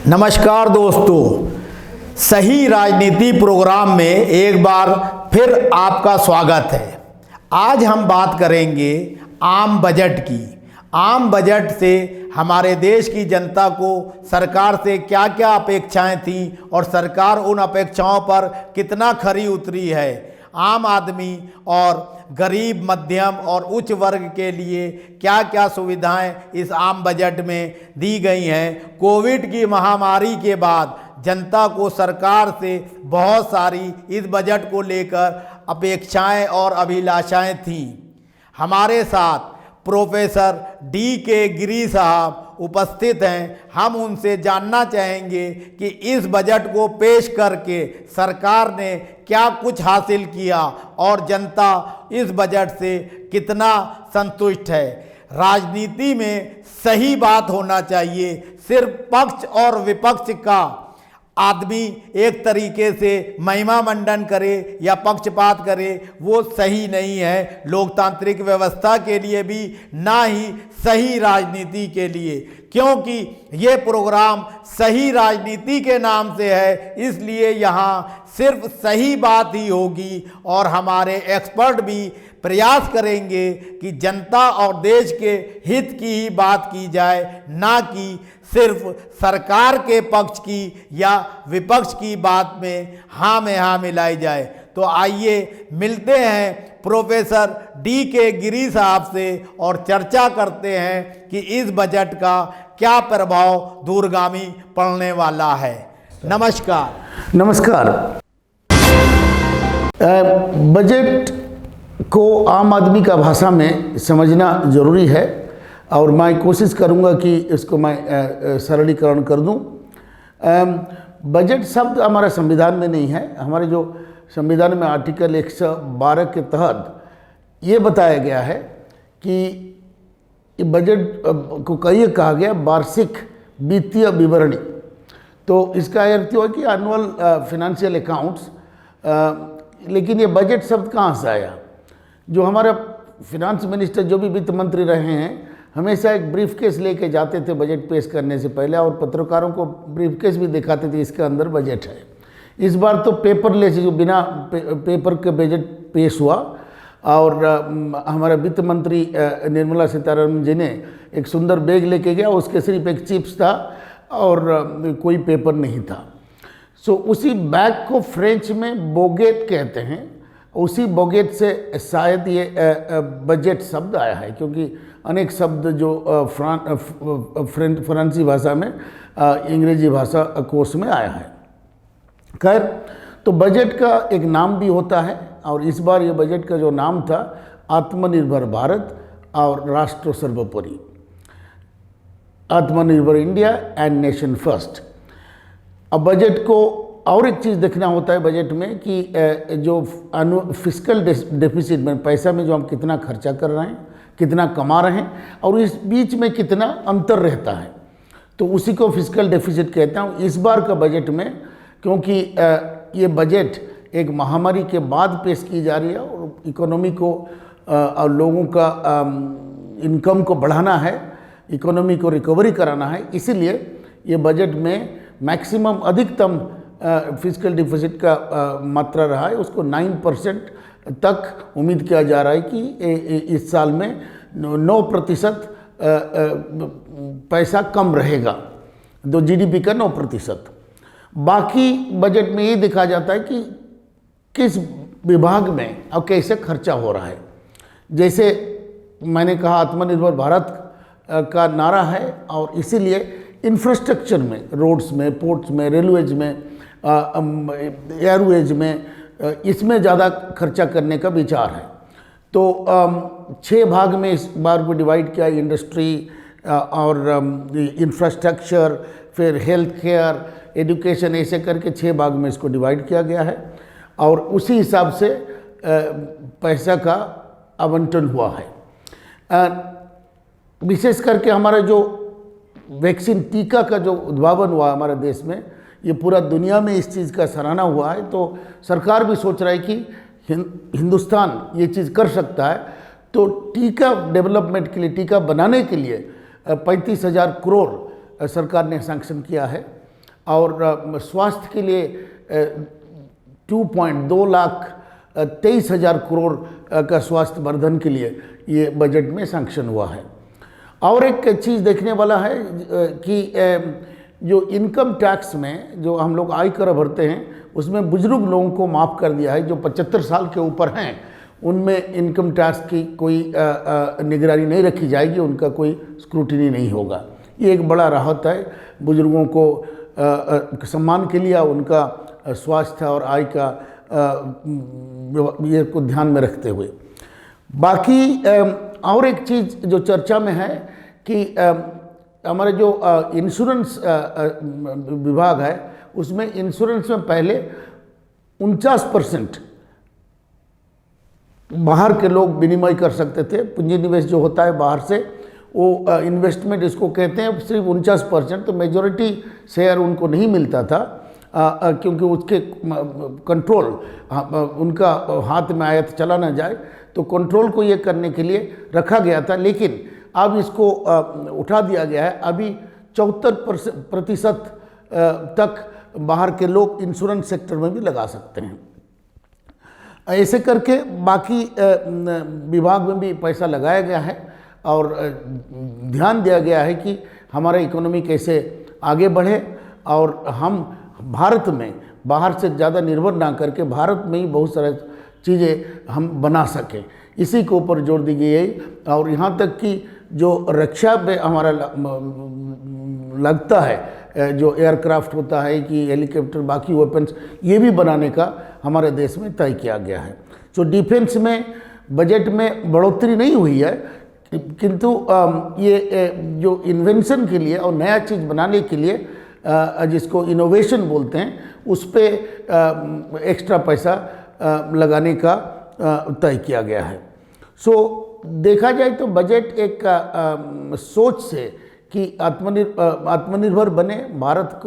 नमस्कार दोस्तों, सही राजनीति प्रोग्राम में एक बार फिर आपका स्वागत है। आज हम बात करेंगे आम बजट की। आम बजट से हमारे देश की जनता को सरकार से क्या क्या अपेक्षाएं थीं और सरकार उन अपेक्षाओं पर कितना खरी उतरी है। आम आदमी और गरीब, मध्यम और उच्च वर्ग के लिए क्या क्या सुविधाएं इस आम बजट में दी गई हैं। कोविड की महामारी के बाद जनता को सरकार से बहुत सारी इस बजट को लेकर अपेक्षाएं और अभिलाषाएं थीं। हमारे साथ प्रोफेसर डी.के. गिरी साहब उपस्थित हैं। हम उनसे जानना चाहेंगे कि इस बजट को पेश करके सरकार ने क्या कुछ हासिल किया और जनता इस बजट से कितना संतुष्ट है। राजनीति में सही बात होना चाहिए। सिर्फ पक्ष और विपक्ष का आदमी एक तरीके से महिमा मंडन करे या पक्षपात करे, वो सही नहीं है लोकतांत्रिक व्यवस्था के लिए भी, ना ही सही राजनीति के लिए। क्योंकि ये प्रोग्राम सही राजनीति के नाम से है, इसलिए यहाँ सिर्फ सही बात ही होगी और हमारे एक्सपर्ट भी प्रयास करेंगे कि जनता और देश के हित की ही बात की जाए, ना कि सिर्फ सरकार के पक्ष की या विपक्ष की बात में हाँ मिलाई जाए। तो आइए मिलते हैं प्रोफेसर डी.के. गिरी साहब से और चर्चा करते हैं कि इस बजट का क्या प्रभाव दूरगामी पड़ने वाला है। नमस्कार। नमस्कार। बजट को आम आदमी का भाषा में समझना ज़रूरी है और मैं कोशिश करूंगा कि इसको मैं सरलीकरण कर दूं। बजट शब्द हमारे संविधान में नहीं है। हमारे जो संविधान में आर्टिकल 112 के तहत ये बताया गया है कि बजट को कई कहा गया वार्षिक वित्तीय विवरणी। तो इसका अर्थ हुआ कि एनुअल फिनेंशियल अकाउंट्स। लेकिन ये बजट शब्द कहाँ से आया? जो हमारा फिनांस मिनिस्टर, जो भी वित्त मंत्री रहे हैं, हमेशा एक ब्रीफ केस लेके जाते थे बजट पेश करने से पहले और पत्रकारों को ब्रीफ केस भी दिखाते थे, इसके अंदर बजट है। इस बार तो पेपरलेस, जो बिना पेपर के बजट पेश हुआ और हमारा वित्त मंत्री निर्मला सीतारमण जी ने एक सुंदर बैग लेके गया, उसके सिर्फ एक चिप्स था और कोई पेपर नहीं था। सो उसी बैग को फ्रेंच में बोगेट कहते हैं। उसी बोगेट से शायद ये बजट शब्द आया है, क्योंकि अनेक शब्द जो फ्रांसीसी भाषा में अंग्रेजी भाषा कोश में आया है। खैर, तो बजट का एक नाम भी होता है और इस बार ये बजट का जो नाम था आत्मनिर्भर भारत और राष्ट्र सर्वोपरि, आत्मनिर्भर इंडिया एंड नेशन फर्स्ट। अब बजट को और एक चीज़ देखना होता है बजट में कि जो फिस्कल डेफिसिट में, पैसा में जो हम कितना खर्चा कर रहे हैं, कितना कमा रहे हैं और इस बीच में कितना अंतर रहता है, तो उसी को फिस्कल डेफिसिट कहता हूँ। इस बार का बजट में, क्योंकि ये बजट एक महामारी के बाद पेश की जा रही है और इकोनॉमी को और लोगों का इनकम को बढ़ाना है, इकोनॉमी को रिकवरी कराना है, इसीलिए ये बजट में मैक्सिमम अधिकतम फिस्कल डिफिसिट का मात्रा रहा है, उसको 9% तक उम्मीद किया जा रहा है कि इस साल में 9% पैसा कम रहेगा, तो जीडीपी का 9%। बाकी बजट में ये देखा जाता है कि किस विभाग में और कैसे खर्चा हो रहा है। जैसे मैंने कहा, आत्मनिर्भर भारत का नारा है और इसीलिए इंफ्रास्ट्रक्चर में, रोड्स में, पोर्ट्स में, रेलवेज में, एयरवेज में, इसमें ज़्यादा खर्चा करने का विचार है। तो 6 भाग में इस बार को डिवाइड किया, इंडस्ट्री और इंफ्रास्ट्रक्चर, फिर हेल्थ केयर, एजुकेशन, ऐसे करके 6 भाग में इसको डिवाइड किया गया है और उसी हिसाब से पैसा का आवंटन हुआ है। विशेष करके हमारा जो वैक्सीन, टीका का जो उद्भावन हुआ हमारे देश में, ये पूरा दुनिया में इस चीज़ का सराहना हुआ है। तो सरकार भी सोच रहा है कि हिंदुस्तान ये चीज़ कर सकता है, तो टीका डेवलपमेंट के लिए, टीका बनाने के लिए 35,000 करोड़ सरकार ने सैंक्शन किया है और स्वास्थ्य के लिए 2.2 लाख 23,000 करोड़ का स्वास्थ्य वर्धन के लिए ये बजट में सैंक्शन हुआ है। और एक चीज़ देखने वाला है कि जो इनकम टैक्स में जो हम लोग आयकर भरते हैं उसमें बुजुर्ग लोगों को माफ़ कर दिया है। जो 75 साल के ऊपर हैं उनमें इनकम टैक्स की कोई निगरानी नहीं रखी जाएगी, उनका कोई स्क्रूटिनी नहीं होगा। ये एक बड़ा राहत है बुजुर्गों को सम्मान के लिए, उनका स्वास्थ्य और आय का ये को ध्यान में रखते हुए। बाकी और एक चीज़ जो चर्चा में है कि हमारे जो इंश्योरेंस विभाग है उसमें इंश्योरेंस में पहले 49% बाहर के लोग विनिमय कर सकते थे। पूंजी निवेश जो होता है बाहर से, वो इन्वेस्टमेंट इसको कहते हैं, सिर्फ 49%। तो मेजॉरिटी शेयर उनको नहीं मिलता था क्योंकि उसके कंट्रोल उनका हाथ में आया तो चला ना जाए, तो कंट्रोल को ये करने के लिए रखा गया था। लेकिन अब इसको उठा दिया गया है। अभी 74% तक बाहर के लोग इंश्योरेंस सेक्टर में भी लगा सकते हैं। ऐसे करके बाकी विभाग में भी पैसा लगाया गया है और ध्यान दिया गया है कि हमारा इकोनॉमी कैसे आगे बढ़े और हम भारत में बाहर से ज़्यादा निर्भर ना करके भारत में ही बहुत सारे चीज़ें हम बना सकें, इसी के ऊपर जोर दी गई है। और यहाँ तक कि जो रक्षा पे हमारा लगता है, जो एयरक्राफ्ट होता है कि हेलीकॉप्टर, बाकी वेपन्स, ये भी बनाने का हमारे देश में तय किया गया है। तो डिफेंस में बजट में बढ़ोतरी नहीं हुई है, किंतु ये जो इन्वेंशन के लिए और नया चीज़ बनाने के लिए जिसको इनोवेशन बोलते हैं, उस पर एक्स्ट्रा पैसा लगाने का तय किया गया है। सो देखा जाए तो बजट एक सोच से कि आत्मनिर्भर बने, भारत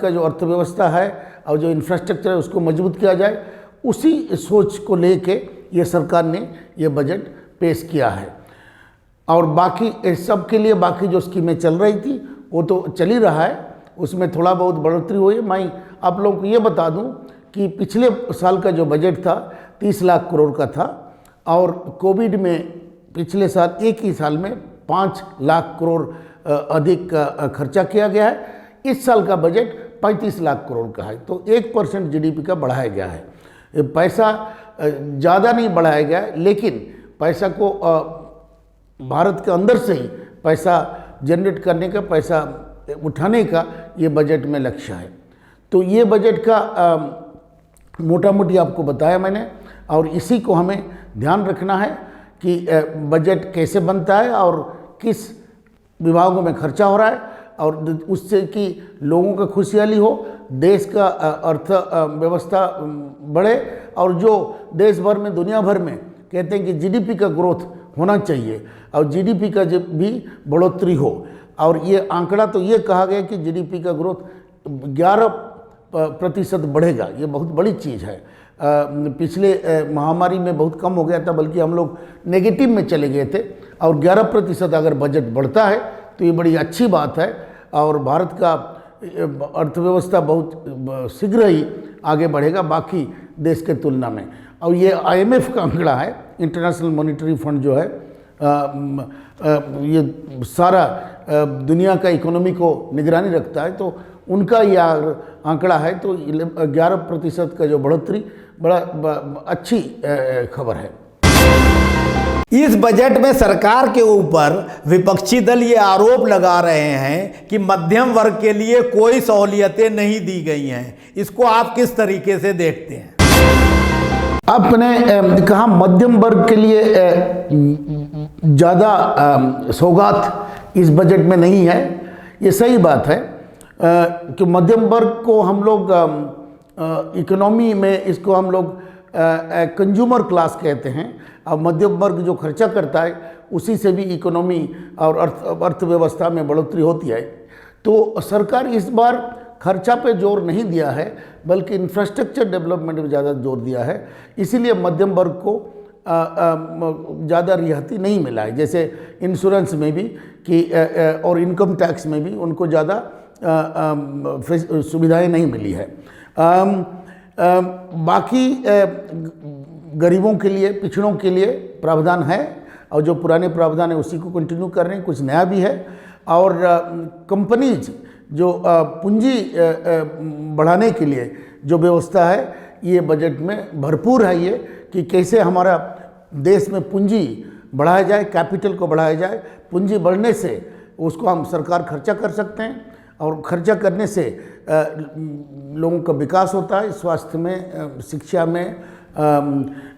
का जो अर्थव्यवस्था है और जो इंफ्रास्ट्रक्चर है उसको मजबूत किया जाए, उसी सोच को लेके ये सरकार ने ये बजट पेश किया है। और बाकी सब के लिए बाकी जो स्कीमें चल रही थी वो तो चल ही रहा है, उसमें थोड़ा बहुत बढ़ोतरी हुई है। मैं आप लोगों को ये बता दूं कि पिछले साल का जो बजट था 30 लाख करोड़ का था और कोविड में पिछले साल एक ही साल में 5 लाख करोड़ अधिक खर्चा किया गया है। इस साल का बजट 35 लाख करोड़ का है, तो 1% जीडीपी का बढ़ाया गया है। पैसा ज़्यादा नहीं बढ़ाया गया है, लेकिन पैसा को भारत के अंदर से ही पैसा जनरेट करने का, पैसा उठाने का ये बजट में लक्ष्य है। तो ये बजट का मोटा मोटी आपको बताया मैंने, और इसी को हमें ध्यान रखना है कि बजट कैसे बनता है और किस विभागों में खर्चा हो रहा है, और उससे कि लोगों का खुशहाली हो, देश का अर्थ व्यवस्था बढ़े, और जो देश भर में, दुनिया भर में कहते हैं कि जीडीपी का ग्रोथ होना चाहिए और जीडीपी का जब भी बढ़ोतरी हो। और ये आंकड़ा तो ये कहा गया कि जीडीपी का ग्रोथ 11% बढ़ेगा। ये बहुत बड़ी चीज़ है। पिछले महामारी में बहुत कम हो गया था, बल्कि हम लोग नेगेटिव में चले गए थे, और 11% अगर बजट बढ़ता है तो ये बड़ी अच्छी बात है। और भारत का अर्थव्यवस्था बहुत शीघ्र ही आगे बढ़ेगा बाकी देश के तुलना में। और ये IMF का आंकड़ा है, इंटरनेशनल मॉनेटरी फंड जो है, ये सारा दुनिया का इकोनॉमी को निगरानी रखता है, तो उनका ये आंकड़ा है। तो 11% का जो बढ़ोतरी बड़ा अच्छी खबर है। इस बजट में सरकार के ऊपर विपक्षी दल ये आरोप लगा रहे हैं कि मध्यम वर्ग के लिए कोई सहूलियतें नहीं दी गई हैं। इसको आप किस तरीके से देखते हैं? आपने कहा मध्यम वर्ग के लिए ज़्यादा सौगात इस बजट में नहीं है, ये सही बात है कि मध्यम वर्ग को हम लोग इकोनॉमी में इसको हम लोग कंज्यूमर क्लास कहते हैं। अब मध्यम वर्ग जो खर्चा करता है उसी से भी इकोनॉमी और अर्थव्यवस्था में बढ़ोतरी होती है। तो सरकार इस बार खर्चा पे जोर नहीं दिया है, बल्कि इंफ्रास्ट्रक्चर डेवलपमेंट में ज़्यादा जोर दिया है। इसीलिए मध्यम वर्ग को ज़्यादा रियायती नहीं मिला है, जैसे इंश्योरेंस में भी कि और इनकम टैक्स में भी उनको ज़्यादा सुविधाएं नहीं मिली है। बाकी गरीबों के लिए, पिछड़ों के लिए प्रावधान है, और जो पुराने प्रावधान है उसी को कंटिन्यू कर रहे हैं, कुछ नया भी है। और कंपनीज जो पूंजी बढ़ाने के लिए जो व्यवस्था है, ये बजट में भरपूर है, ये कि कैसे हमारा देश में पूंजी बढ़ाया जाए, कैपिटल को बढ़ाया जाए। पूंजी बढ़ने से उसको हम सरकार खर्चा कर सकते हैं, और खर्चा करने से लोगों का विकास होता है, स्वास्थ्य में, शिक्षा में,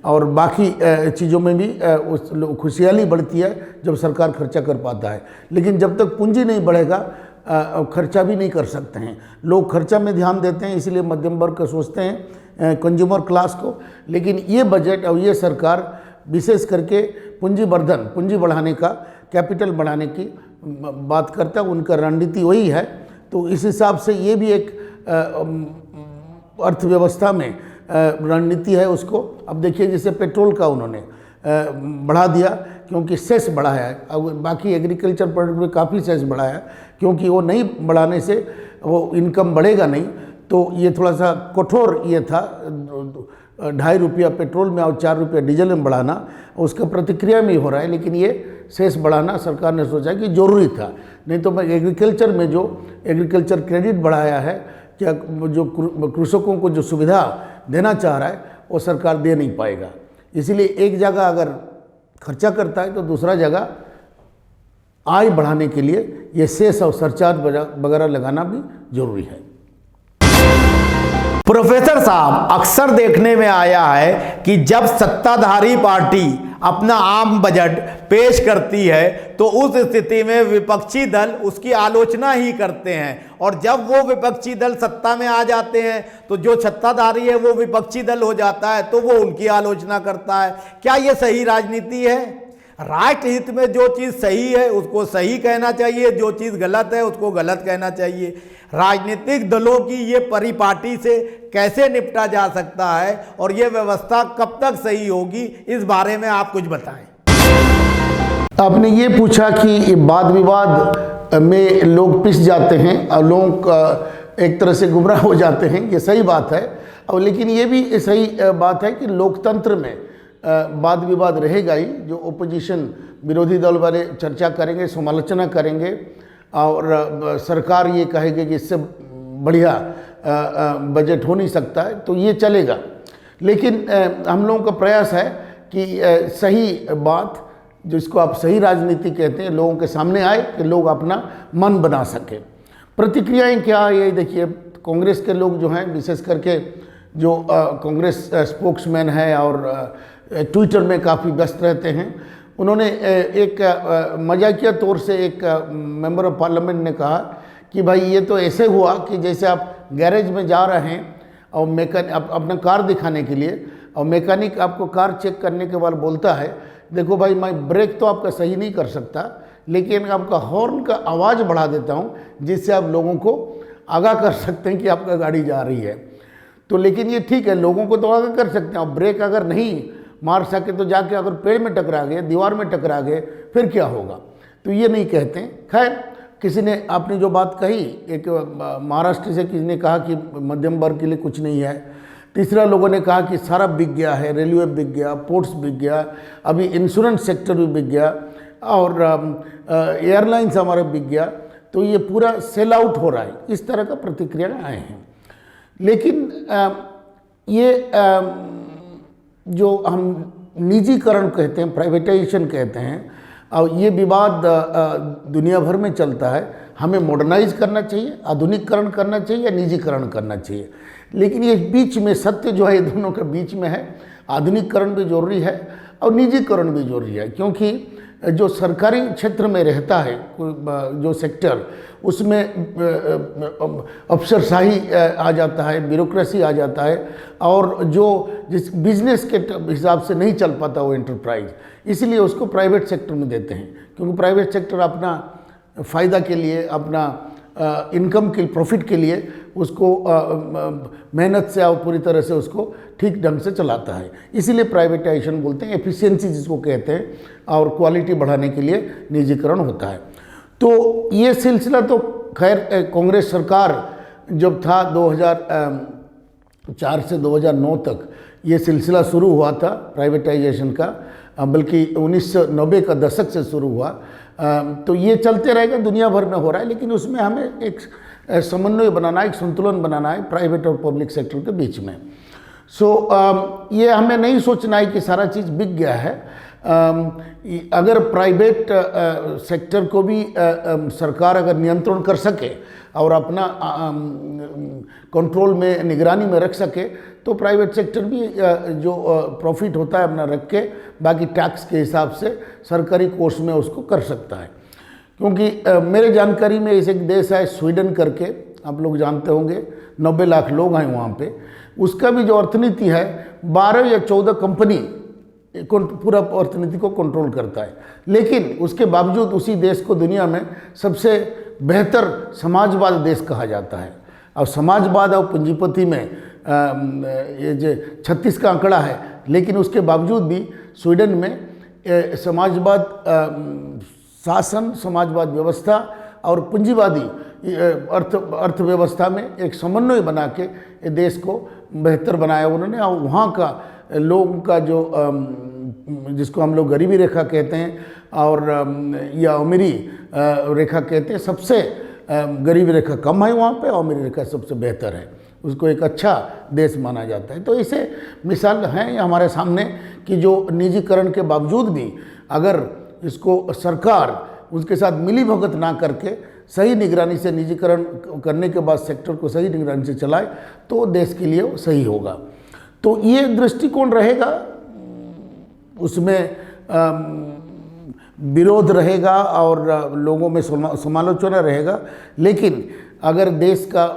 और बाकी चीज़ों में भी उस खुशहाली बढ़ती है जब सरकार खर्चा कर पाता है। लेकिन जब तक पूंजी नहीं बढ़ेगा, खर्चा भी नहीं कर सकते हैं। लोग खर्चा में ध्यान देते हैं, इसलिए मध्यम वर्ग का सोचते हैं, कंज्यूमर क्लास को। लेकिन ये बजट और ये सरकार विशेष करके पूंजीवर्धन, पूंजी बढ़ाने का, कैपिटल बढ़ाने की बात करता है, उनका रणनीति वही है। तो इस हिसाब से ये भी एक अर्थव्यवस्था में रणनीति है उसको। अब देखिए, जैसे पेट्रोल का उन्होंने बढ़ा दिया, क्योंकि सेस बढ़ाया है। अब बाकी एग्रीकल्चर प्रोडक्ट में काफ़ी सेस बढ़ाया है, क्योंकि वो नहीं बढ़ाने से वो इनकम बढ़ेगा नहीं। तो ये थोड़ा सा कठोर ये था, 2.5 रुपया पेट्रोल में और 4 रुपया डीजल में बढ़ाना, उसका प्रतिक्रिया में हो रहा है। लेकिन ये सेस बढ़ाना सरकार ने सोचा कि ज़रूरी था, नहीं तो मैं एग्रीकल्चर में जो एग्रीकल्चर क्रेडिट बढ़ाया है, क्या जो कृषकों को जो सुविधा देना चाह रहा है वो सरकार दे नहीं पाएगा। इसीलिए एक जगह अगर खर्चा करता है तो दूसरा जगह आय बढ़ाने के लिए ये सेस और सरचार्ज वगैरह लगाना भी जरूरी है। प्रोफेसर साहब, अक्सर देखने में आया है कि जब सत्ताधारी पार्टी अपना आम बजट पेश करती है तो उस स्थिति में विपक्षी दल उसकी आलोचना ही करते हैं, और जब वो विपक्षी दल सत्ता में आ जाते हैं तो जो सत्ताधारी है वो विपक्षी दल हो जाता है, तो वो उनकी आलोचना करता है। क्या ये सही राजनीति है? राष्ट्र हित में जो चीज़ सही है उसको सही कहना चाहिए, जो चीज़ गलत है उसको गलत कहना चाहिए। राजनीतिक दलों की ये परिपाटी से कैसे निपटा जा सकता है, और ये व्यवस्था कब तक सही होगी, इस बारे में आप कुछ बताएं। आपने ये पूछा कि वाद विवाद में लोग पिस जाते हैं और लोग एक तरह से गुमराह हो जाते हैं, ये सही बात है। और लेकिन ये भी सही बात है कि लोकतंत्र में वाद विवाद रहेगा ही। जो ओपोजिशन, विरोधी दल वाले चर्चा करेंगे, समालोचना करेंगे, और सरकार ये कहेगी कि इससे बढ़िया बजट हो नहीं सकता है, तो ये चलेगा। लेकिन हम लोगों का प्रयास है कि सही बात, जिसको आप सही राजनीति कहते हैं, लोगों के सामने आए कि लोग अपना मन बना सकें। प्रतिक्रियाएं क्या, ये देखिए, कांग्रेस के लोग जो हैं, विशेष करके जो कांग्रेस स्पोक्समैन है और ट्विटर में काफ़ी व्यस्त रहते हैं, उन्होंने एक मजाकिया तौर से एक मेंबर ऑफ पार्लियामेंट ने कहा कि भाई ये तो ऐसे हुआ कि जैसे आप गैरेज में जा रहे हैं और मैकेनिक अपना कार दिखाने के लिए, और मैकेनिक आपको कार चेक करने के बाद बोलता है, देखो भाई, मैं ब्रेक तो आपका सही नहीं कर सकता, लेकिन आपका हॉर्न का आवाज़ बढ़ा देता हूँ, जिससे आप लोगों को आगाह कर सकते हैं कि आपका गाड़ी जा रही है। तो लेकिन ये ठीक है, लोगों को तो आगाह कर सकते हैं, और ब्रेक अगर नहीं मार सके तो जाके अगर पेड़ में टकरा गए, दीवार में टकरा गए, फिर क्या होगा? तो ये नहीं कहते हैं। खैर, किसी ने आपने जो बात कही, एक महाराष्ट्र से किसी ने कहा कि मध्यम वर्ग के लिए कुछ नहीं है। तीसरा लोगों ने कहा कि सारा बिक गया है, रेलवे बिक गया, पोर्ट्स बिक गया, अभी इंश्योरेंस सेक्टर भी बिक गया, और एयरलाइंस हमारा बिक गया। तो ये पूरा सेल आउट हो रहा है, इस तरह का प्रतिक्रिया आए हैं। लेकिन ये जो हम निजीकरण कहते हैं, प्राइवेटाइजेशन कहते हैं, और ये विवाद दुनिया भर में चलता है। हमें मॉडर्नाइज करना चाहिए, आधुनिकीकरण करना चाहिए, या निजीकरण करना चाहिए। लेकिन ये बीच में सत्य जो है, ये दोनों के बीच में है। आधुनिकीकरण भी जरूरी है और निजीकरण भी जरूरी है, क्योंकि जो सरकारी क्षेत्र में रहता है जो सेक्टर, उसमें अफसरशाही आ जाता है, ब्यूरोक्रेसी आ जाता है, और जो जिस बिजनेस के हिसाब से नहीं चल पाता वो एंटरप्राइज, इसलिए उसको प्राइवेट सेक्टर में देते हैं। क्योंकि प्राइवेट सेक्टर अपना फ़ायदा के लिए, अपना इनकम के प्रॉफिट के लिए उसको मेहनत से और पूरी तरह से उसको ठीक ढंग से चलाता है। इसीलिए प्राइवेटाइजेशन बोलते हैं, एफिशिएंसी जिसको कहते हैं, और क्वालिटी बढ़ाने के लिए निजीकरण होता है। तो ये सिलसिला तो खैर कांग्रेस सरकार जब था 2004 से 2009 तक ये सिलसिला शुरू हुआ था प्राइवेटाइजेशन का, बल्कि 1990 का दशक से शुरू हुआ। तो ये चलते रहेगा, दुनिया भर में हो रहा है, लेकिन उसमें हमें एक समन्वय बनाना है, एक संतुलन बनाना है प्राइवेट और पब्लिक सेक्टर के बीच में। ये हमें नहीं सोचना है कि सारा चीज़ बिक गया है। अगर प्राइवेट सेक्टर को भी सरकार अगर नियंत्रण कर सके और अपना कंट्रोल में, निगरानी में रख सके, तो प्राइवेट सेक्टर भी जो प्रॉफिट होता है अपना रख के बाकी टैक्स के हिसाब से सरकारी कोर्स में उसको कर सकता है। क्योंकि मेरे जानकारी में ऐसे एक देश है स्वीडन करके, आप लोग जानते होंगे, 90 लाख लोग हैं वहाँ पे। उसका भी जो अर्थनीति है 12 या 14 कंपनी पूरा अर्थनीति को कंट्रोल करता है, लेकिन उसके बावजूद उसी देश को दुनिया में सबसे बेहतर समाजवाद देश कहा जाता है। और समाजवाद और पूंजीपति में ये जो 36 का आंकड़ा है, लेकिन उसके बावजूद भी स्वीडन में समाजवाद शासन, समाजवाद व्यवस्था और पूंजीवादी अर्थव्यवस्था में एक समन्वय बना के देश को बेहतर बनाया उन्होंने। और वहाँ का लोगों का जो जिसको हम लोग गरीबी रेखा कहते हैं और या अमीरी रेखा कहते हैं, सबसे गरीबी रेखा कम है वहाँ पे, और अमीरी रेखा सबसे बेहतर है, उसको एक अच्छा देश माना जाता है। तो ऐसे मिसाल हैं हमारे सामने कि जो निजीकरण के बावजूद भी अगर इसको सरकार उसके साथ मिली भगत ना करके सही निगरानी से, निजीकरण करने के बाद सेक्टर को सही निगरानी से चलाए, तो देश के लिए सही होगा। तो ये दृष्टिकोण रहेगा, उसमें विरोध रहेगा और लोगों में समालोचना रहेगा, लेकिन अगर देश का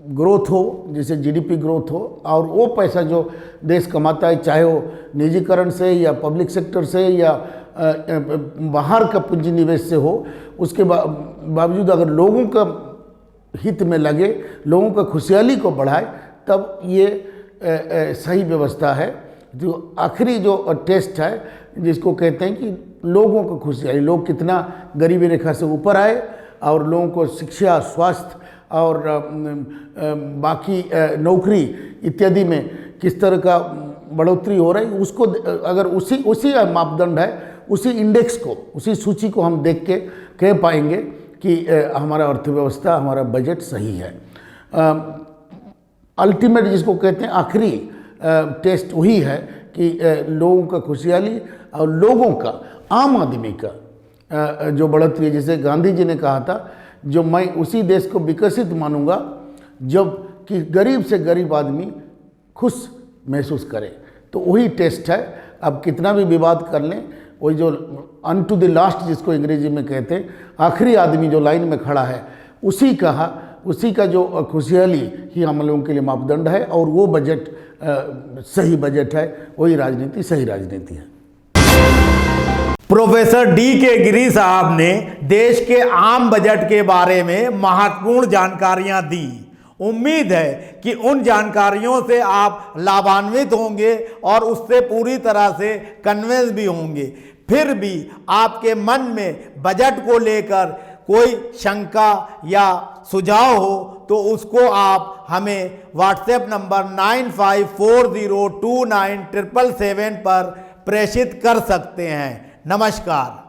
ग्रोथ हो, जैसे जीडीपी ग्रोथ हो, और वो पैसा जो देश कमाता है, चाहे वो निजीकरण से या पब्लिक सेक्टर से या बाहर का पूंजी निवेश से हो, उसके बावजूद अगर लोगों का हित में लगे, लोगों का खुशहाली को बढ़ाए, तब ये सही व्यवस्था है। जो आखिरी जो टेस्ट है जिसको कहते हैं कि लोगों को खुशहाली, लोग कितना गरीबी रेखा से ऊपर आए और लोगों को शिक्षा, स्वास्थ्य और बाकी नौकरी इत्यादि में किस तरह का बढ़ोतरी हो रही, उसको अगर उसी मापदंड है, उसी इंडेक्स को, उसी सूची को हम देख के कह पाएंगे कि हमारा अर्थव्यवस्था, हमारा बजट सही है। अल्टीमेट जिसको कहते हैं आखिरी टेस्ट वही है कि लोगों का खुशहाली और लोगों का, आम आदमी का जो बढ़ोतरी है। जैसे गांधी जी ने कहा था, जो मैं उसी देश को विकसित मानूंगा जब कि गरीब से गरीब आदमी खुश महसूस करे। तो वही टेस्ट है। अब कितना भी विवाद कर लें, वही जो अन टू द लास्ट जिसको अंग्रेजी में कहते हैं, आखिरी आदमी जो लाइन में खड़ा है, उसी का जो खुशहाली ही हम लोगों के लिए मापदंड है, और वो बजट सही बजट है, वही राजनीति सही राजनीति है। प्रोफेसर डी के गिरी साहब ने देश के आम बजट के बारे में महत्वपूर्ण जानकारियां दी। उम्मीद है कि उन जानकारियों से आप लाभान्वित होंगे और उससे पूरी तरह से कन्विंस भी होंगे। फिर भी आपके मन में बजट को लेकर कोई शंका या सुझाव हो तो उसको आप हमें व्हाट्सएप नंबर 9540297777 पर प्रेषित कर सकते हैं। नमस्कार।